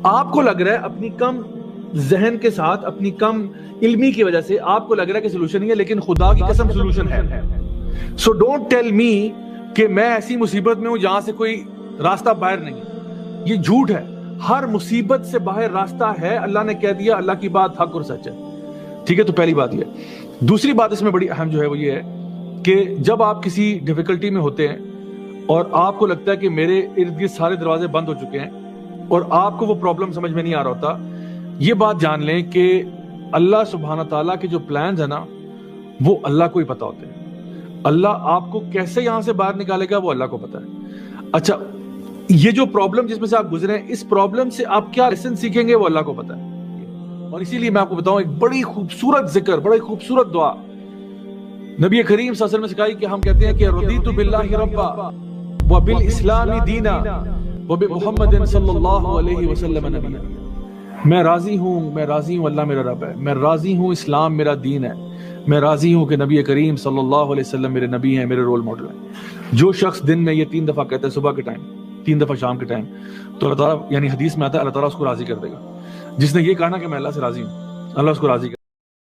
آپ کو لگ رہا ہے اپنی کم ذہن کے ساتھ، اپنی کم علمی کی وجہ سے آپ کو لگ رہا ہے کہ سولوشن نہیں ہے، لیکن خدا کی قسم سولوشن ہے. سو ڈونٹ ٹیل می کہ میں ایسی مصیبت میں ہوں جہاں سے کوئی راستہ باہر نہیں. یہ جھوٹ ہے. ہر مصیبت سے باہر راستہ ہے. اللہ نے کہہ دیا، اللہ کی بات حق اور سچ ہے. ٹھیک ہے، تو پہلی بات یہ. دوسری بات اس میں بڑی اہم جو ہے وہ یہ ہے کہ جب آپ کسی ڈیفیکلٹی میں ہوتے ہیں اور آپ کو لگتا ہے کہ میرے ارد گرد سارے دروازے بند ہو چکے ہیں اور آپ کو وہ پرابلم سمجھ میں نہیں آ رہا ہوتا، یہ بات جان لیں کہ اللہ سبحانہ تعالیٰ کے جو پلانز ہیں نا وہ اللہ کو ہی پتا ہوتے ہیں. اللہ آپ کو کیسے یہاں سے باہر نکالے گا وہ اللہ کو پتا ہے. اچھا، یہ جو پرابلم جس میں سے آپ گزرے ہیں، اس پرابلم سے آپ کیا لیسن سیکھیں گے وہ اللہ کو پتا ہے. اور اسی لیے میں آپ کو بتاؤں ایک بڑی خوبصورت ذکر، بڑی خوبصورت دعا نبی کریم صلی اللہ علیہ وسلم نے سکھائی کہ ہم کہتے ہیں کہ رضیت باللہ ربا وبالاسلام دینا وبمحمد صلی اللہ علیہ وسلم نبیا. میں راضی ہوں اللہ میرا رب ہے، میں راضی ہوں اسلام میرا دین ہے، میں راضی ہوں کہ نبی کریم صلی اللہ علیہ وسلم میرے نبی ہیں، میرے رول ماڈل ہیں. جو شخص دن میں یہ 3 دفعہ کہتا ہے، صبح کے ٹائم، 3 دفعہ شام کے ٹائم، تو اللہ تعالیٰ، یعنی حدیث میں آتا ہے اللہ تعالیٰ اس کو راضی کر دے گا. جس نے یہ کہا نا کہ میں اللہ سے راضی ہوں، اللہ اس کو راضی کر